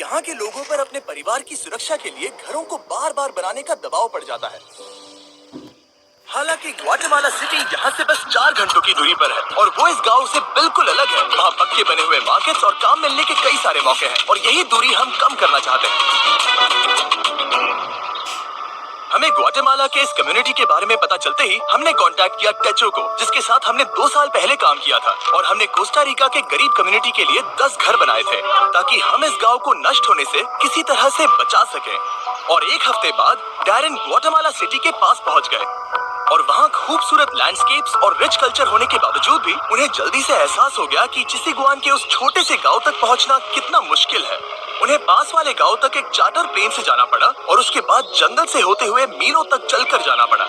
यहाँ के लोगों पर अपने परिवार की सुरक्षा के लिए घरों को बार बार बनाने का दबाव पड़ जाता है। हालांकि ग्वाटेमाला सिटी यहाँ से बस 4 घंटों की दूरी पर है और वो इस गांव से बिल्कुल अलग है। वहाँ पक्के बने हुए मार्केट्स और काम मिलने के कई सारे मौके हैं और यही दूरी हम कम करना चाहते हैं। हमें ग्वाटेमाला के इस कम्युनिटी के बारे में पता चलते ही हमने कांटेक्ट किया टेचो को, जिसके साथ हमने 2 साल पहले काम किया था और हमने कोस्टा रिका के गरीब कम्युनिटी के लिए 10 घर बनाए थे ताकि हम इस गांव को नष्ट होने से किसी तरह से बचा सकें। और 1 हफ्ते बाद डैरेन ग्वाटेमाला सिटी के पास पहुंच गए और वहाँ खूबसूरत लैंडस्केप्स और रिच कल्चर होने के बावजूद भी उन्हें जल्दी से एहसास हो गया कि चिसीगुआन के उस छोटे से गांव तक पहुंचना कितना मुश्किल है। उन्हें पास वाले गांव तक एक चार्टर प्लेन से जाना पड़ा और उसके बाद जंगल से होते हुए मीलों तक चलकर जाना पड़ा।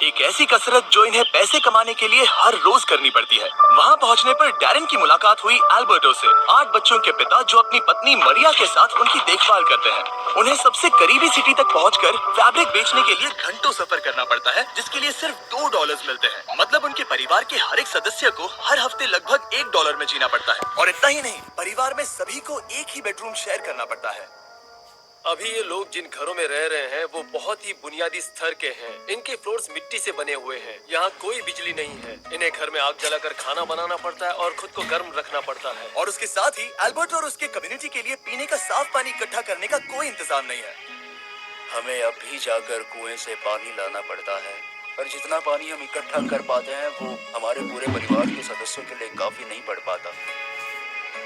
एक ऐसी कसरत जो इन्हें पैसे कमाने के लिए हर रोज करनी पड़ती है। वहां पहुंचने पर डैरेन की मुलाकात हुई एल्बर्टो से, 8 बच्चों के पिता जो अपनी पत्नी मरिया के साथ उनकी देखभाल करते हैं। उन्हें सबसे करीबी सिटी तक पहुंचकर फैब्रिक बेचने के लिए घंटों सफर करना पड़ता है, जिसके लिए सिर्फ $2 मिलते हैं। मतलब उनके परिवार के हर एक सदस्य को हर हफ्ते लगभग $1 में जीना पड़ता है। और इतना ही नहीं, परिवार में सभी को एक ही बेडरूम शेयर करना पड़ता है। अभी ये लोग जिन घरों में रह रहे हैं वो बहुत ही बुनियादी स्तर के हैं। इनके फ्लोर्स मिट्टी से बने हुए हैं। यहाँ कोई बिजली नहीं है। इन्हें घर में आग जलाकर खाना बनाना पड़ता है और खुद को गर्म रखना पड़ता है। और उसके साथ ही एल्बर्ट और उसके कम्युनिटी के लिए पीने का साफ पानी इकट्ठा करने का कोई इंतजाम नहीं है। हमें अब भी जाकर कुएं से पानी लाना पड़ता है और जितना पानी हम इकट्ठा कर पाते हैं वो हमारे पूरे परिवार के सदस्यों के लिए काफी नहीं पड़ पाता।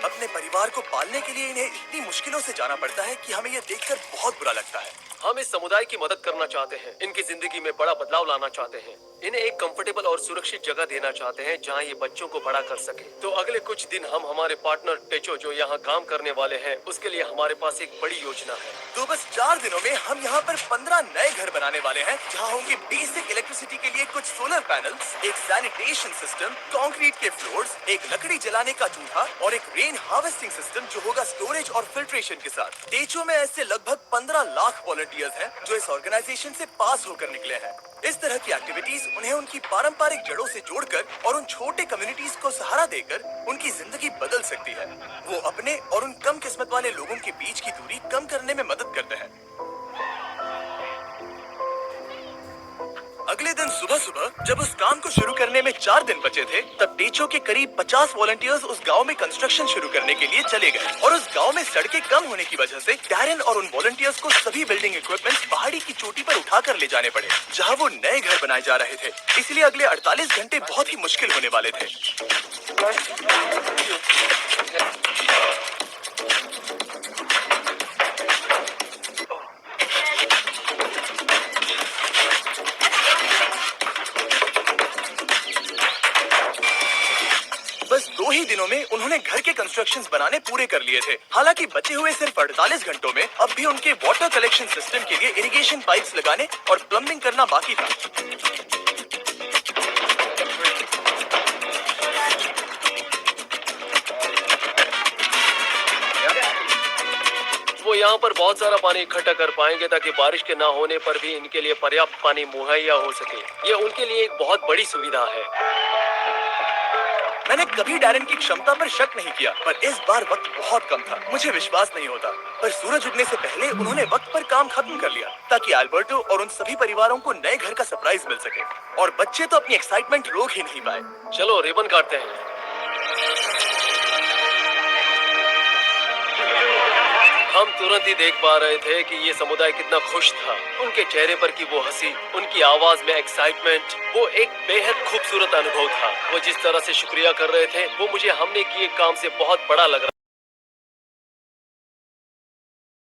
अपने परिवार को पालने के लिए इन्हें इतनी मुश्किलों से जाना पड़ता है कि हमें यह देखकर बहुत बुरा लगता है। हम इस समुदाय की मदद करना चाहते हैं। इनकी जिंदगी में बड़ा बदलाव लाना चाहते हैं। इन्हें एक कंफर्टेबल और सुरक्षित जगह देना चाहते हैं जहां ये बच्चों को बड़ा कर सके। तो अगले कुछ दिन हम हमारे पार्टनर टेचो जो यहाँ काम करने वाले हैं उसके लिए हमारे पास एक बड़ी योजना है। तो बस 4 दिनों में हम यहाँ पर 15 नए घर बनाने वाले हैं जहाँ होंगे बेसिक इलेक्ट्रिसिटी के लिए कुछ सोलर पैनल्स, एक सैनिटेशन सिस्टम, कंक्रीट के फ्लोर्स, एक लकड़ी जलाने का चूल्हा और एक रेन हार्वेस्टिंग सिस्टम जो होगा स्टोरेज और फिल्ट्रेशन के साथ। टेचो में ऐसे लगभग 15 लाख वॉलंटियर्स हैं जो इस ऑर्गेनाइजेशन से पास होकर निकले हैं। इस तरह की एक्टिविटीज उन्हें उनकी पारंपरिक जड़ों से जोड़कर और उन छोटे कम्युनिटीज को सहारा देकर उनकी जिंदगी बदल सकती है। वो अपने और उन कम किस्मत वाले लोगों के बीच की दूरी कम करने में मदद करते हैं। अगले दिन सुबह सुबह जब उस काम को शुरू करने में 4 दिन बचे थे, तब टेचो के करीब 50 वॉलंटियर्स उस गांव में कंस्ट्रक्शन शुरू करने के लिए चले गए और उस गांव में सड़कें कम होने की वजह से डैरेन और उन वॉलंटियर्स को सभी बिल्डिंग इक्विपमेंट्स पहाड़ी की चोटी पर उठाकर ले जाने पड़े जहां वो नए घर बनाए जा रहे थे। इसलिए अगले 48 घंटे बहुत ही मुश्किल होने वाले थे। बस 2 ही दिनों में उन्होंने घर के कंस्ट्रक्शंस बनाने पूरे कर लिए थे। हालांकि बचे हुए सिर्फ 48 घंटों में अब भी उनके वाटर कलेक्शन सिस्टम के लिए इरिगेशन पाइप्स लगाने और प्लम्बिंग करना बाकी था। वो यहाँ पर बहुत सारा पानी इकट्ठा कर पाएंगे ताकि बारिश के ना होने पर भी इनके लिए पर्याप्त पानी मुहैया हो सके। ये उनके लिए एक बहुत बड़ी सुविधा है। मैंने कभी डैरेन की क्षमता पर शक नहीं किया, पर इस बार वक्त बहुत कम था। मुझे विश्वास नहीं होता, पर सूरज उगने से पहले उन्होंने वक्त पर काम खत्म कर लिया ताकि एल्बर्टो और उन सभी परिवारों को नए घर का सरप्राइज मिल सके। और बच्चे तो अपनी एक्साइटमेंट रोक ही नहीं पाए। चलो रिबन काटते हैं। हम तुरंत ही देख पा रहे थे कि ये समुदाय कितना खुश था। उनके चेहरे पर की वो हंसी, उनकी आवाज में एक्साइटमेंट, वो एक बेहद खूबसूरत अनुभव था। वो जिस तरह से शुक्रिया कर रहे थे वो मुझे हमने किए काम से बहुत बड़ा लग रहा।